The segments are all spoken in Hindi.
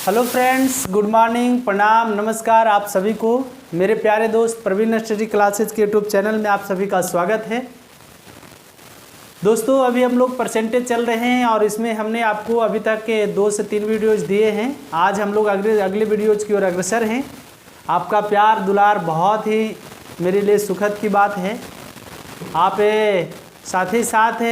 हेलो फ्रेंड्स, गुड मॉर्निंग, प्रणाम, नमस्कार आप सभी को। मेरे प्यारे दोस्त प्रवीण स्टडी क्लासेज के यूट्यूब चैनल में आप सभी का स्वागत है। दोस्तों, अभी हम लोग परसेंटेज चल रहे हैं और इसमें हमने आपको अभी तक के 2 से 3 वीडियोज़ दिए हैं। आज हम लोग अगले वीडियोज़ की ओर अग्रसर हैं। आपका प्यार दुलार बहुत ही मेरे लिए सुखद की बात है। आप साथ ही साथ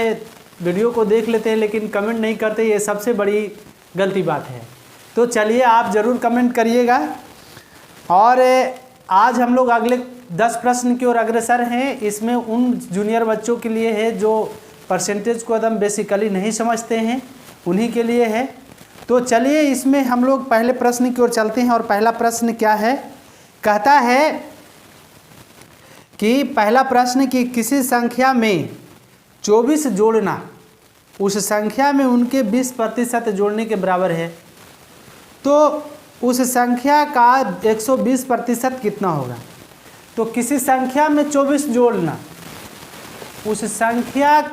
वीडियो को देख लेते हैं लेकिन कमेंट नहीं करते, ये सबसे बड़ी गलती बात है। तो चलिए आप ज़रूर कमेंट करिएगा। और आज हम लोग अगले 10 प्रश्न की ओर अग्रसर हैं। इसमें उन जूनियर बच्चों के लिए है जो परसेंटेज को एकदम बेसिकली नहीं समझते हैं, उन्हीं के लिए है। तो चलिए इसमें हम लोग पहले प्रश्न की ओर चलते हैं। और पहला प्रश्न क्या है, कहता है कि पहला प्रश्न कि किसी संख्या में 24 जोड़ना उस संख्या में उनके 20% जोड़ने के बराबर है। तो उस संख्या का 120% कितना होगा। तो किसी संख्या में 24 जोड़ना उस संख्या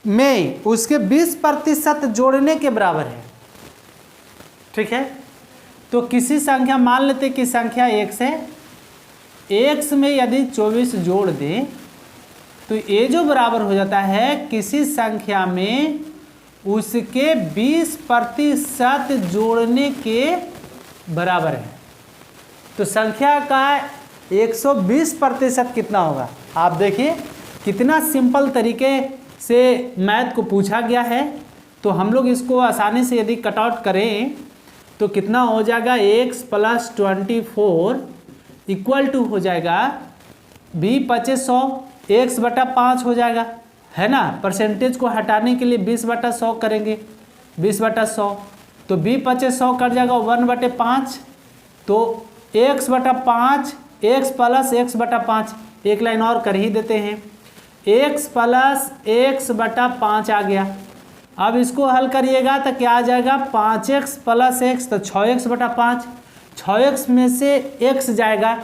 में उसके 20% जोड़ने के बराबर है। ठीक है, तो किसी संख्या मान लेते कि संख्या x है, x में यदि 24 जोड़ दें तो ये जो बराबर हो जाता है किसी संख्या में उसके 20% जोड़ने के बराबर है। तो संख्या का 120% कितना होगा। आप देखिए कितना सिंपल तरीके से मैथ को पूछा गया है। तो हम लोग इसको आसानी से यदि कट आउट करें तो कितना हो जाएगा, x + 24 इक्वल टू हो जाएगा 20/100, x/5 हो जाएगा, है ना। परसेंटेज को हटाने के लिए 20/100 करेंगे, 20/100 तो 20/100 कट जाएगा 1/5। तो x/5 x + x/5 एक लाइन और कर ही देते हैं, x + x/5 आ गया। अब इसको हल करिएगा तो क्या आ जाएगा, 5x + x तो 6x/5, 6x में से x जाएगा,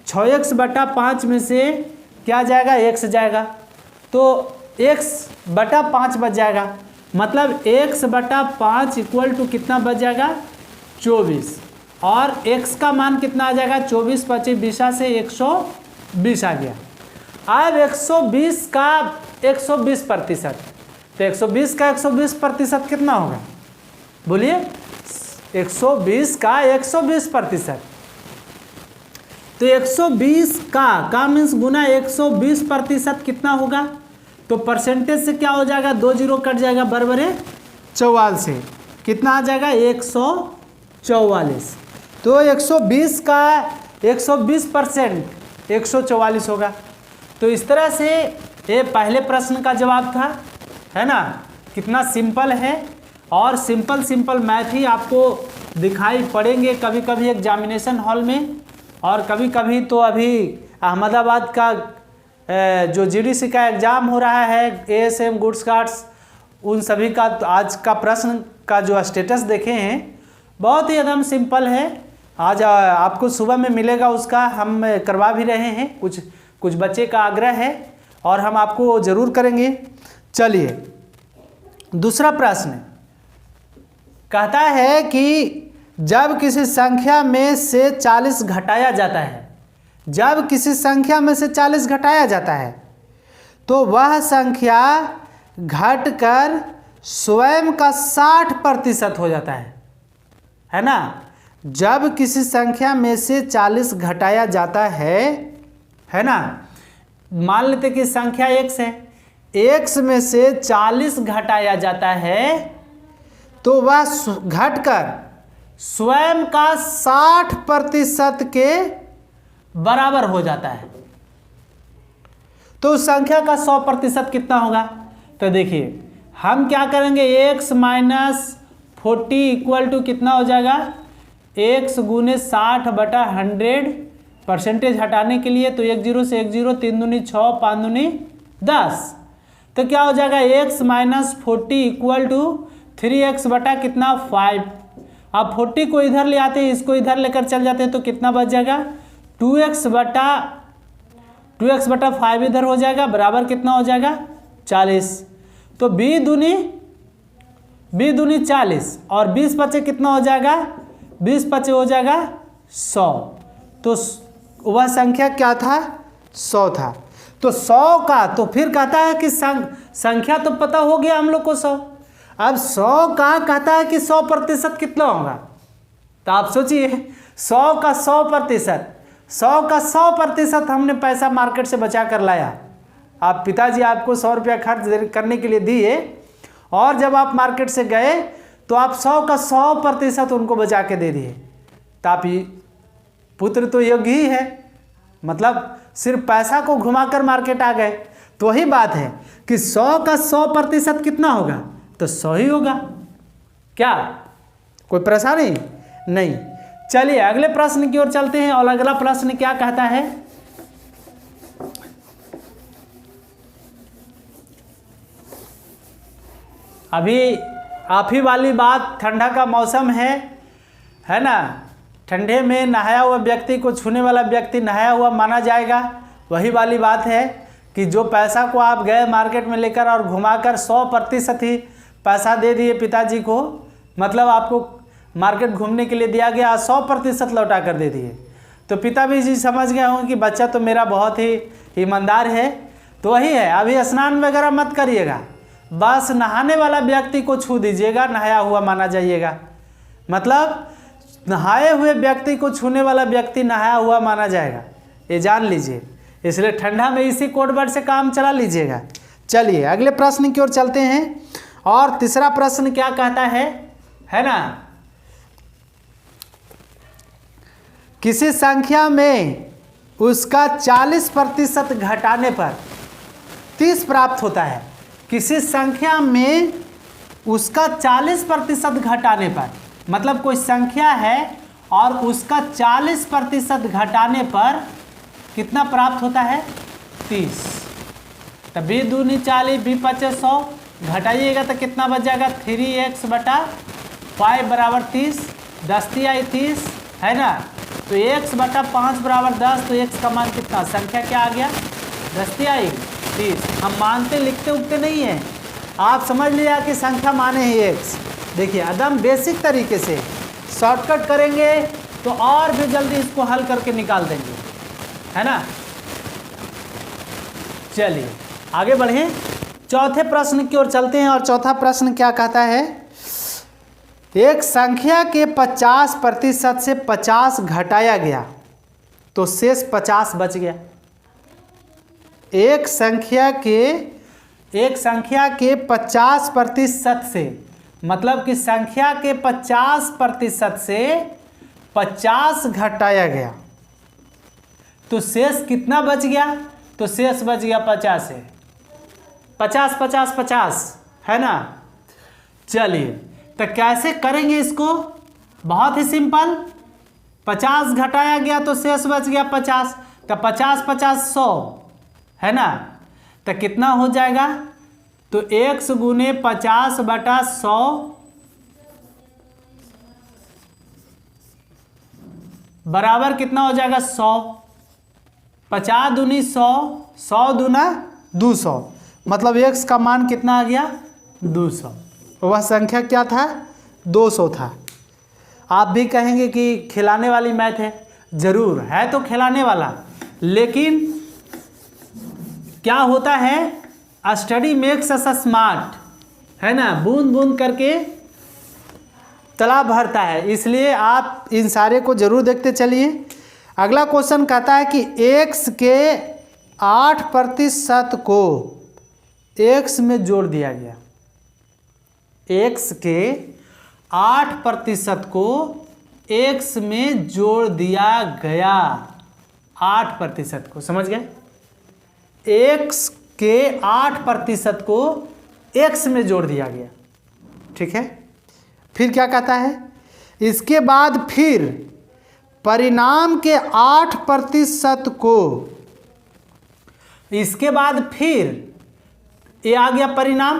6x/5 में से क्या जाएगा, x जाएगा। तो x/5 बच जाएगा, मतलब x/5 इक्वल टू कितना बच जाएगा, 24। और x का मान कितना आ जाएगा, 24 × 25 20 से 120 आ गया। अब 120 का 120%, तो 120 का 120% कितना होगा, बोलिए। 120 का 120%, तो 120 का मीन्स गुना 120% कितना होगा। तो परसेंटेज से क्या हो जाएगा, 2 जीरो कट जाएगा, बराबर है 44 से कितना आ जाएगा, 144। तो 120 का 120% 144 होगा। तो इस तरह से ये पहले प्रश्न का जवाब था, है ना। कितना सिंपल है। और सिंपल मैथ ही आपको दिखाई पड़ेंगे कभी कभी एग्जामिनेशन हॉल में, और कभी कभी तो अभी अहमदाबाद का जो जीडीसी का एग्ज़ाम हो रहा है, एएसएम गुड्स कार्ड्स, उन सभी का आज का प्रश्न का जो स्टेटस देखे हैं बहुत ही एकदम सिंपल है। आज आपको सुबह में मिलेगा, उसका हम करवा भी रहे हैं। कुछ बच्चे का आग्रह है और हम आपको ज़रूर करेंगे। चलिए दूसरा प्रश्न कहता है कि जब किसी संख्या में से 40 घटाया जाता है, जब किसी संख्या में से 40 घटाया जाता है तो वह संख्या घटकर स्वयं का 60% हो जाता है ना। जब किसी संख्या में से 40 घटाया जाता है ना। मान लेते कि संख्या x है, x में से 40 घटाया जाता है तो वह घटकर स्वयं का 60% के बराबर हो जाता है। तो उस संख्या का 100% कितना होगा। तो देखिए हम क्या करेंगे, x - 40 इक्वल टू कितना हो जाएगा, x × 60/100। परसेंटेज हटाने के लिए तो 1 0 से 1 0, 3 दूनी 6, 5 दूनी 10। तो क्या हो जाएगा, x - 40 इक्वल टू 3x/ कितना 5। अब 40 को इधर ले आते हैं, इसको इधर लेकर चल जाते हैं तो कितना बच जाएगा, 2x/5 इधर हो जाएगा, बराबर कितना हो जाएगा, 40। तो b दूनी 20 दूनी 40 और 20 पचे कितना हो जाएगा, 20 पचे हो जाएगा 100। तो वह संख्या क्या था, 100 था। तो 100 का, तो फिर कहता है कि संख्या तो पता हो गया हम लोग को 100। अब 100 का कहता है कि 100% कितना होगा। तो आप सोचिए 100 का 100%, 100 का 100% हमने पैसा मार्केट से बचा कर लाया। आप पिताजी आपको 100 रुपया खर्च करने के लिए दिए और जब आप मार्केट से गए तो आप 100 का 100% उनको बचा के दे दिए। तो आप पुत्र तो योग्य ही है, मतलब सिर्फ पैसा को घुमाकर मार्केट आ गए। तो वही बात है कि 100 का 100% कितना होगा, तो 100 ही होगा। क्या कोई परेशानी नहीं। चलिए अगले प्रश्न की ओर चलते हैं। और अगला प्रश्न क्या कहता है, अभी आप ही वाली बात, ठंडा का मौसम है ना, ठंडे में नहाया हुआ व्यक्ति को छूने वाला व्यक्ति नहाया हुआ माना जाएगा। वही वाली बात है कि जो पैसा को आप गए मार्केट में लेकर और घुमाकर 100% ही पैसा दे दिए पिताजी को, मतलब आपको मार्केट घूमने के लिए दिया गया 100% लौटा कर दे दिए। तो पिताजी जी समझ गए होंगे कि बच्चा तो मेरा बहुत ही ईमानदार है। तो वही है, अभी स्नान वगैरह मत करिएगा, बस नहाने वाला व्यक्ति को छू दीजिएगा, नहाया हुआ माना जाइएगा। मतलब नहाए हुए व्यक्ति को छूने वाला व्यक्ति नहाया हुआ माना जाएगा, ये जान लीजिए। इसलिए ठंडा में इसी कोड वर्ड से काम चला लीजिएगा। चलिए अगले प्रश्न की ओर चलते हैं। और तीसरा प्रश्न क्या कहता है ना, किसी संख्या में उसका 40% घटाने पर 30 प्राप्त होता है। किसी संख्या में उसका 40% घटाने पर, मतलब कोई संख्या है और उसका 40% घटाने पर कितना प्राप्त होता है, 30। तो 20 दूनी 40, 20 पचे 100, घटाइएगा तो कितना बच जाएगा, 3x बटा 5 बराबर 30, 10 आई 30 है ना। तो x बटा 5 बराबर 10, तो x का मान कितना, संख्या क्या आ गया, 10 आई 30। हम मानते लिखते उगते नहीं हैं, आप समझ लिया कि संख्या माने ही x। देखिए एकदम बेसिक तरीके से शॉर्टकट करेंगे तो और भी जल्दी इसको हल करके निकाल देंगे, है ना। चलिए आगे बढ़ें, चौथे प्रश्न की ओर चलते हैं। और चौथा प्रश्न क्या कहता है, एक संख्या के 50% से 50 घटाया गया तो शेष 50 बच गया। एक संख्या के 50% से, मतलब कि संख्या के 50% से 50 घटाया गया तो शेष कितना बच गया, तो शेष बच गया 50 से 50 50 50 है ना। चलिए तो कैसे करेंगे इसको, बहुत ही सिंपल। 50 घटाया गया तो शेष बच गया 50, तो 50 50 100 है ना। तो कितना हो जाएगा, तो x गुने 50 बटा 100 बराबर कितना हो जाएगा 100। 50 दूनी 100, 100 दूना 200, मतलब x का मान कितना आ गया 200। वह संख्या क्या था, 200 था। आप भी कहेंगे कि खिलाने वाली मैथ है, जरूर है तो खिलाने वाला, लेकिन क्या होता है, स्टडी मेक्स अस स्मार्ट, है ना। बूंद बूंद करके तालाब भरता है, इसलिए आप इन सारे को जरूर देखते चलिए। अगला क्वेश्चन कहता है कि x के 8% को x में जोड़ दिया गया। x के 8% को x में जोड़ दिया गया, 8% को, समझ गए। x के 8% को x में जोड़ दिया गया, ठीक है। फिर क्या कहता है, इसके बाद फिर परिणाम के 8% को, इसके बाद फिर ये आ गया परिणाम,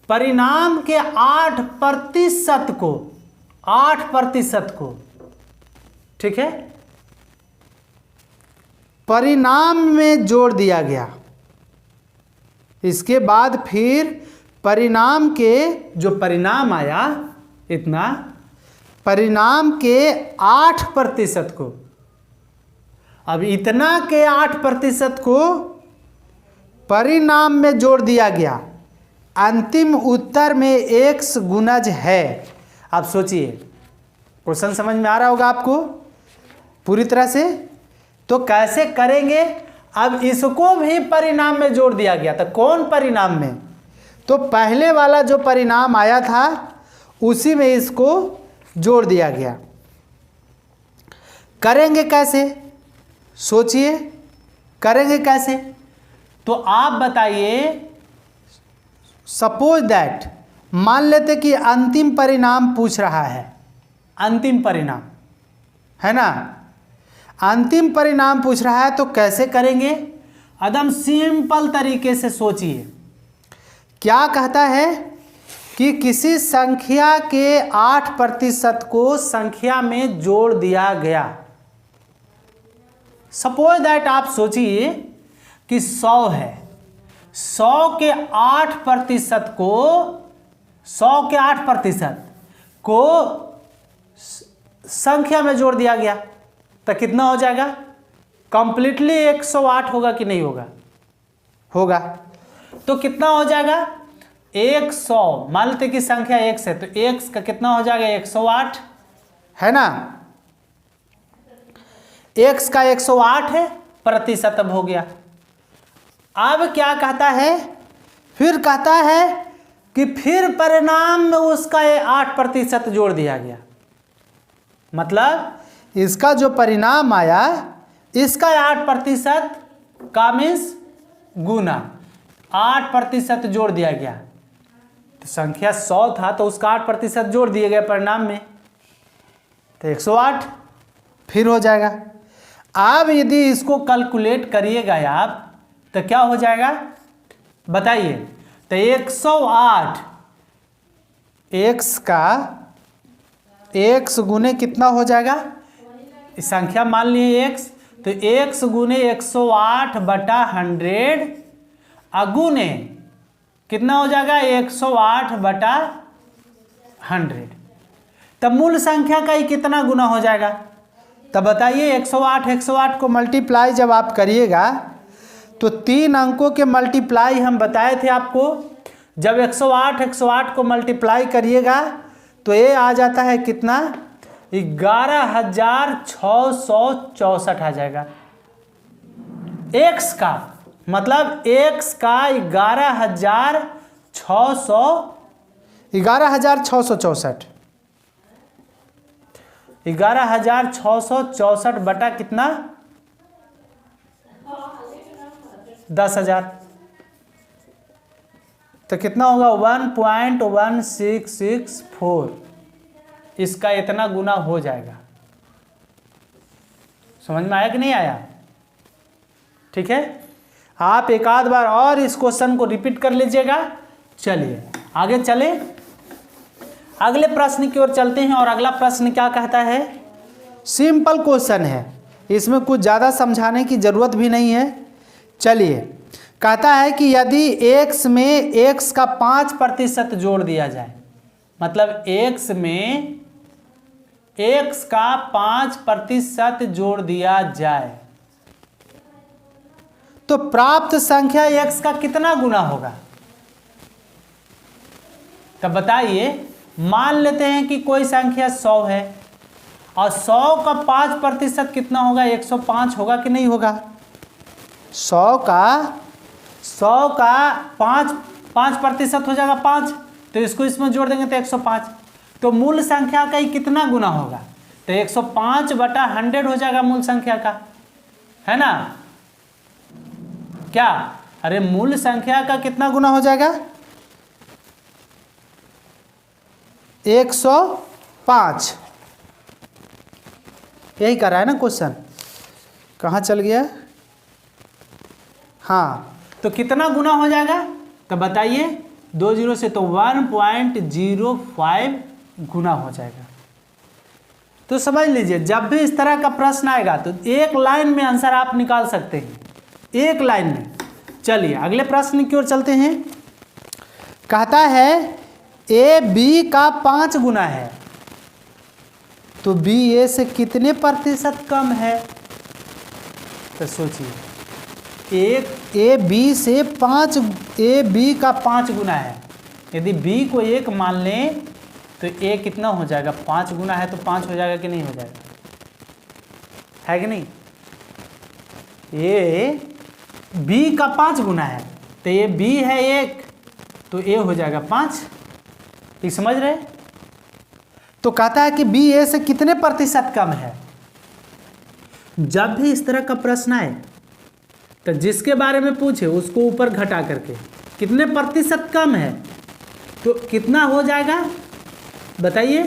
परिणाम के 8% को, 8% को, ठीक है, परिणाम में जोड़ दिया गया। इसके बाद फिर परिणाम के जो परिणाम आया इतना, परिणाम के 8% को, अब इतना के 8% को परिणाम में जोड़ दिया गया। अंतिम उत्तर में x गुणज है। अब सोचिए, क्वेश्चन समझ में आ रहा होगा आपको पूरी तरह से? तो कैसे करेंगे? अब इसको भी परिणाम में जोड़ दिया गया। तो कौन परिणाम में? तो पहले वाला जो परिणाम आया था उसी में इसको जोड़ दिया गया। करेंगे कैसे? सोचिए, करेंगे कैसे? तो आप बताइए। सपोज दैट, मान लेते कि अंतिम परिणाम पूछ रहा है, अंतिम परिणाम है ना, अंतिम परिणाम पूछ रहा है। तो कैसे करेंगे? एकदम सिंपल तरीके से सोचिए। क्या कहता है कि किसी संख्या के 8% को संख्या में जोड़ दिया गया। सपोज दैट आप सोचिए कि 100 है, 100 के 8% को, 100 के 8% को संख्या में जोड़ दिया गया तो कितना हो जाएगा? कंप्लीटली 108 होगा कि नहीं होगा? होगा। तो कितना हो जाएगा? 100, मान लेते कि संख्या x है तो x का कितना हो जाएगा? 108 है ना, x का 108 है, प्रतिशत अब हो गया। अब क्या कहता है? फिर कहता है कि फिर परिणाम में उसका 8% जोड़ दिया गया। मतलब इसका जो परिणाम आया इसका 8% का मीन्स गुना 8% जोड़ दिया गया। तो संख्या 100 था तो उसका 8% जोड़ दिए गए परिणाम में, तो 108 फिर हो जाएगा। अब यदि इसको कैलकुलेट करिएगा आप तो क्या हो जाएगा बताइए? तो 108 x का x गुने कितना हो जाएगा? इस संख्या मान लिए x, तो x गुने 108/100 अगुने कितना हो जाएगा? 108/100। तब मूल संख्या का ही कितना गुना हो जाएगा? तब बताइए। 108 को मल्टीप्लाई जब आप करिएगा तो 3 अंकों के मल्टीप्लाई हम बताए थे आपको। जब 108 को मल्टीप्लाई करिएगा तो ये आ जाता है कितना? 11,664 आ जाएगा। x का मतलब x का 11,664 11,664 बटा कितना? 10,000। तो कितना होगा? 1.1664। इसका इतना गुना हो जाएगा। समझ में आया कि नहीं आया? ठीक है, आप एक आध बार और इस क्वेश्चन को रिपीट कर लीजिएगा। चलिए आगे चले, अगले प्रश्न की ओर चलते हैं। और अगला प्रश्न क्या कहता है? सिंपल क्वेश्चन है, इसमें कुछ ज़्यादा समझाने की ज़रूरत भी नहीं है। चलिए, कहता है कि यदि x में x का 5% जोड़ दिया जाए, मतलब x में x का 5% जोड़ दिया जाए तो प्राप्त संख्या x का कितना गुना होगा? तब बताइए। मान लेते हैं कि कोई संख्या 100 है और 100 का 5% कितना होगा? 105 होगा कि नहीं होगा? 100 का 5% हो जाएगा 5, तो इसको इसमें जोड़ देंगे तो 105। तो मूल संख्या का ही कितना गुना होगा? तो 105/100 हो जाएगा मूल संख्या का, है ना? क्या? अरे मूल संख्या का कितना गुना हो जाएगा? 105। यही कर रहा है ना क्वेश्चन? कहाँ चल गया? हाँ, तो कितना गुना हो जाएगा? तो बताइए। 20 से तो 1.05 गुना हो जाएगा। तो समझ लीजिए, जब भी इस तरह का प्रश्न आएगा तो एक लाइन में आंसर आप निकाल सकते हैं, एक लाइन में। चलिए अगले प्रश्न की ओर चलते हैं। कहता है ए बी का 5 गुना है, तो बी ए से कितने प्रतिशत कम है? तो सोचिए, ए बी से 5, ए बी का 5 गुना है। यदि बी को 1 मान लें तो ए कितना हो जाएगा? 5 गुना है तो 5 हो जाएगा कि नहीं हो जाएगा? है कि नहीं? ए बी का 5 गुना है तो ये बी है 1 तो ए हो जाएगा 5। ये समझ रहे? तो कहता है कि बी ए से कितने प्रतिशत कम है। जब भी इस तरह का प्रश्न आए तो जिसके बारे में पूछे उसको ऊपर घटा करके कितने प्रतिशत कम है तो कितना हो जाएगा बताइए?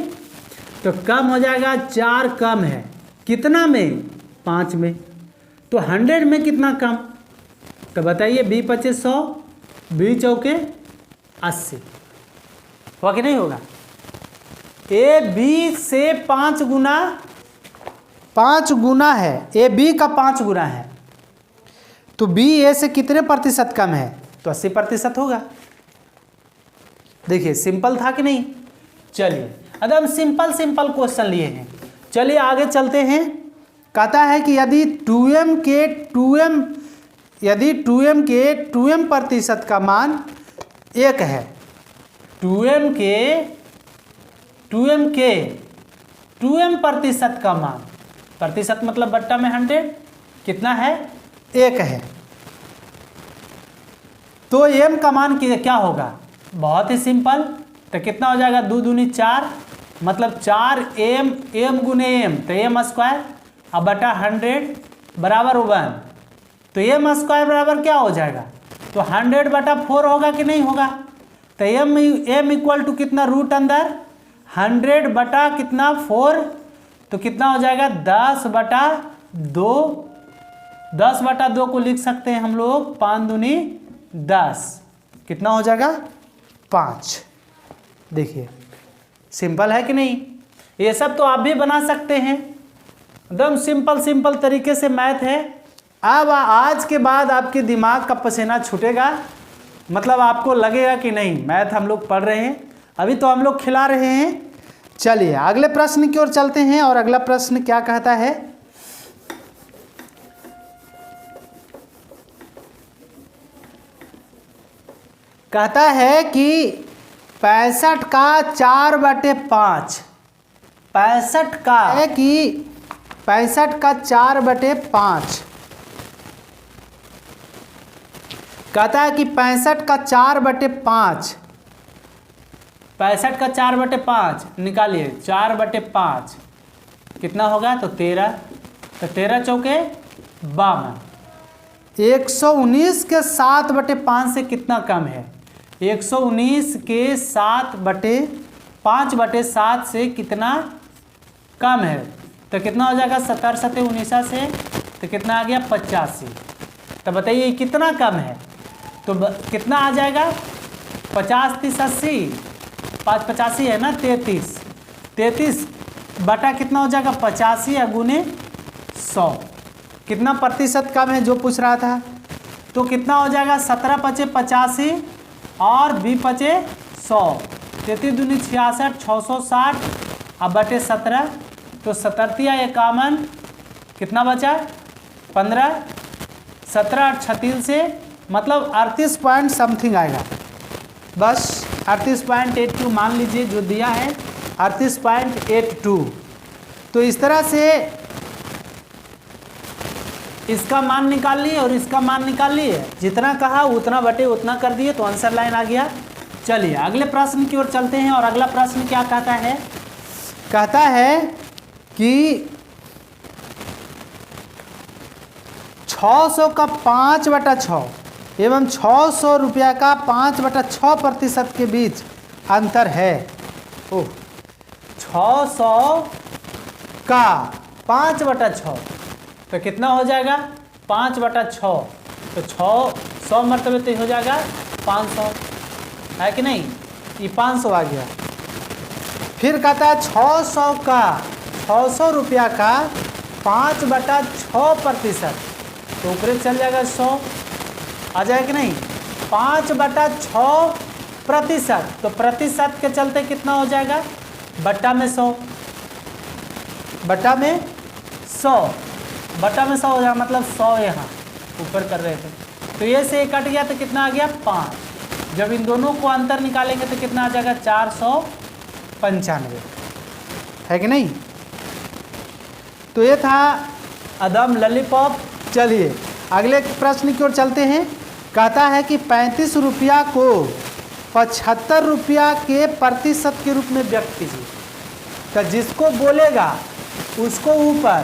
तो कम हो जाएगा 4 कम है। कितना में? 5 में। तो 100 में कितना कम? तो बताइए, बी 25 100, बी चौके 80, होगा कि नहीं होगा? ए बी से 5 गुना है, ए बी का 5 गुना है, तो बी ए से कितने प्रतिशत कम है? तो 80% होगा। देखिए सिंपल था कि नहीं? चलिए एकदम सिंपल क्वेश्चन लिए हैं। चलिए आगे चलते हैं। कहता है कि यदि 2m के 2m प्रतिशत का मान 1 है, 2m के 2m प्रतिशत का मान, प्रतिशत मतलब बट्टा में 100 कितना है? 1 है, तो m का मान क्या होगा? बहुत ही सिंपल। तो कितना हो जाएगा? 2 दूनी 4, मतलब 4m गुने m, तो m स्क्वायर अब बटा 100 बराबर 1, तो m स्क्वायर बराबर क्या हो जाएगा? तो 100 बटा 4 होगा कि नहीं होगा? तो m इक्वल टू कितना? रूट अंदर 100 बटा कितना? 4, तो कितना हो जाएगा? 10 बटा 2। 10 बटा 2 को लिख सकते हैं हम लोग 5 दूनी 10, कितना हो जाएगा? 5। देखिए सिंपल है कि नहीं? ये सब तो आप भी बना सकते हैं, एकदम सिंपल तरीके से मैथ है। अब आज के बाद आपके दिमाग का पसीना छूटेगा, मतलब आपको लगेगा कि नहीं मैथ हम लोग पढ़ रहे हैं, अभी तो हम लोग खिला रहे हैं। चलिए अगले प्रश्न की ओर चलते हैं। और अगला प्रश्न क्या कहता है? कहता है कि 65 का 4/5, 65 का है कि 65 का 4/5, कहता है कि 65 का 4/5, 65 का 4/5 निकालिए, 4/5 कितना होगा? तो 13, तो 13 चौके 52। 119 के 7/5 से कितना कम है? 119 के 5/7 से कितना कम है? तो कितना हो जाएगा? 70 7 19 से, तो कितना आ गया? 85। तो बताइए कितना कम है? तो कितना आ जाएगा? 50 30 80, 5 85 है ना, 33 बटा कितना हो जाएगा? 85 या गुने 100, कितना प्रतिशत कम है जो पूछ रहा था? तो कितना हो जाएगा? 17 5 85 और 20 5 100, 33 दूनी 66, 660 अब बटे 17, तो 17 या 51 कितना बचा? 15, 17 और 36 से मतलब 38 पॉइंट समथिंग आएगा, बस 38.82 मान लीजिए जो दिया है 38.82। तो इस तरह से इसका मान निकाल लिए और इसका मान निकाल लिए, जितना कहा उतना बटे उतना कर दिए, तो आंसर लाइन आ गया। चलिए अगले प्रश्न की ओर चलते हैं। और अगला प्रश्न क्या कहता है? कहता है कि 600 का 5/6 एवं 600 रुपया का 5/6% के बीच अंतर है। ओह, 600 का 5/6 तो कितना हो जाएगा? 5/6, तो 100 मरतबे तो हो जाएगा 500, है कि नहीं? ये 500 आ गया। फिर कहता है 600 रुपया का 5/6%, तो ऊपर चल जाएगा 100, आ जाएगा कि नहीं? 5/6 प्रतिशत, तो प्रतिशत के चलते कितना हो जाएगा, बट्टा में 100, बट्टा में 100, बट्टा में 100 हो जाएगा, मतलब 100 यहाँ ऊपर कर रहे थे, तो ये से कट गया तो कितना आ गया 5। जब इन दोनों को अंतर निकालेंगे तो कितना आ जाएगा 495, है कि नहीं। तो ये था अदम लॉलीपॉप। चलिए अगले प्रश्न की ओर चलते हैं। कहता है कि 35 रुपया को 75 रुपया के प्रतिशत के रूप में व्यक्त कीजिए। तो जिसको बोलेगा उसको ऊपर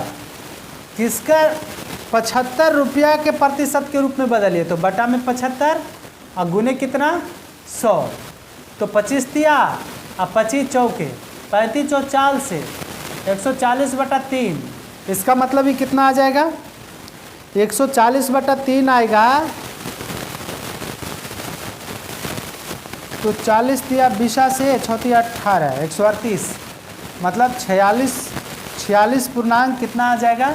किसका 75 रुपया के प्रतिशत के रूप में बदलिए, तो बटा में 75 और गुने कितना 100, तो 25 दिया और 25 चौके 35 और 4 से 140/3, इसका मतलब ही कितना आ जाएगा 140/3 आएगा, तो 40 दिया 20 से 6 18 138, मतलब 46 पूर्णांक कितना आ जाएगा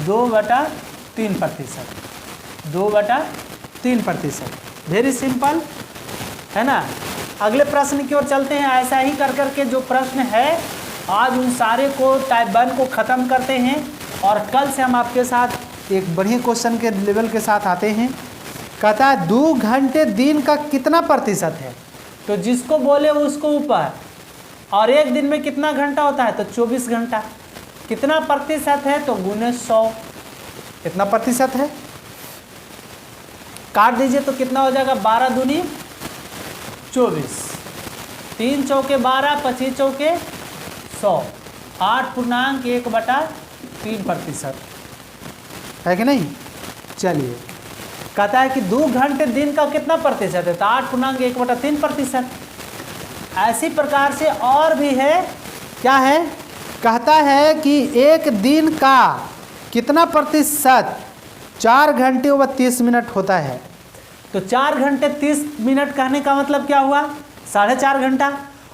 2/3%, 2/3%। वेरी सिंपल है ना। अगले प्रश्न की ओर चलते हैं। ऐसा ही कर करके जो प्रश्न है आज उन सारे को टाइप 1 को ख़त्म करते हैं और कल से हम आपके साथ एक बढ़िया क्वेश्चन के लेवल के साथ आते हैं। कहता है 2 घंटे दिन का कितना प्रतिशत है, तो जिसको बोले उसको ऊपर, और एक दिन में कितना घंटा होता है तो 24 घंटा, कितना प्रतिशत है तो गुने 100, कितना प्रतिशत है, काट दीजिए तो कितना हो जाएगा 12 दूनी 24, 3 चौके 12, 25 चौके 100, 8.1/3%, है कि नहीं। चलिए कहता है कि 2 घंटे दिन का कितना प्रतिशत है, तो 8.1/3%। ऐसी प्रकार से और भी है, क्या है, कहता है कि एक दिन का कितना प्रतिशत 4 घंटे व 30 मिनट होता है, तो 4 घंटे 30 मिनट कहने का मतलब क्या हुआ 4.5 घंटा,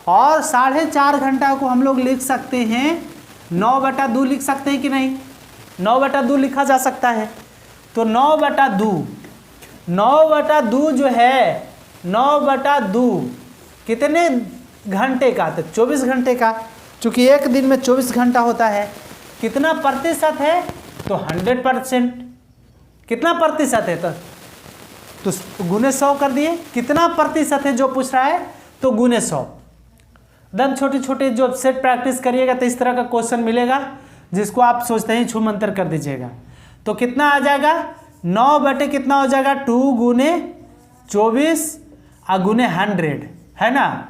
और 4.5 घंटा को हम लोग लिख सकते हैं 9/2 लिख सकते हैं कि नहीं, 9/2 लिखा जा सकता है। तो 9/2 जो है 9/2 कितने घंटे का, तो 24 घंटे का, चूँकि एक दिन में 24 घंटा होता है। कितना प्रतिशत है तो 100%, कितना प्रतिशत है तो गुने 100 कर दिए, कितना प्रतिशत है जो पूछ रहा है तो गुने 100। एकदम छोटे छोटे जो सेट प्रैक्टिस करिएगा तो इस तरह का क्वेश्चन मिलेगा जिसको आप सोचते हैं छू मंतर कर दीजिएगा। तो कितना आ जाएगा 9 बटे कितना हो जाएगा 2 गुने 24 और गुने 100, है ना।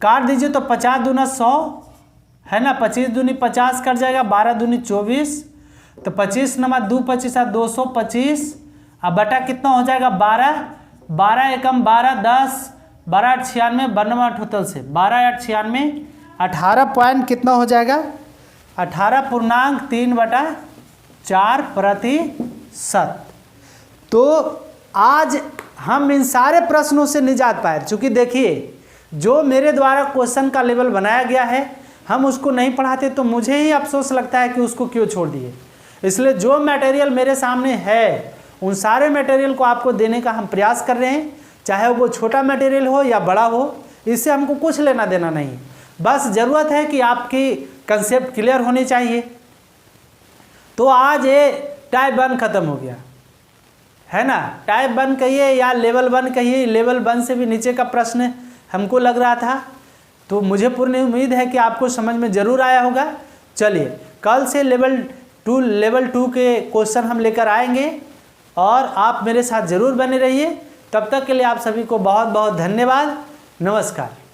काट दीजिए तो 50 दूना 100, है ना, 25 दूनी 50 कट जाएगा, 12 दूनी 24, तो 25 नमा 2 25 225, अब बटा कितना हो जाएगा 12, 12 एकम 12 10, 12 8 96, 92 टोटल से 12 8 96, 18 पॉइंट कितना हो जाएगा 18.4%। तो आज हम इन सारे प्रश्नों से निजात पाए, चूँकि देखिए जो मेरे द्वारा क्वेश्चन का लेवल बनाया गया है हम उसको नहीं पढ़ाते तो मुझे ही अफसोस लगता है कि उसको क्यों छोड़ दिए। इसलिए जो मटेरियल मेरे सामने है उन सारे मटेरियल को आपको देने का हम प्रयास कर रहे हैं, चाहे वो छोटा मटेरियल हो या बड़ा हो, इससे हमको कुछ लेना देना नहीं। बस ज़रूरत है कि आपकी कंसेप्ट क्लियर होनी चाहिए। तो आज ये टाइप 1 ख़त्म हो गया, है ना। टाइप 1 कहिए या लेवल 1 कहिए, लेवल 1 से भी नीचे का प्रश्न हमको लग रहा था, तो मुझे पूर्ण उम्मीद है कि आपको समझ में ज़रूर आया होगा। चलिए कल से लेवल 2 के क्वेश्चन हम लेकर आएंगे और आप मेरे साथ ज़रूर बने रहिए। तब तक के लिए आप सभी को बहुत बहुत धन्यवाद। नमस्कार।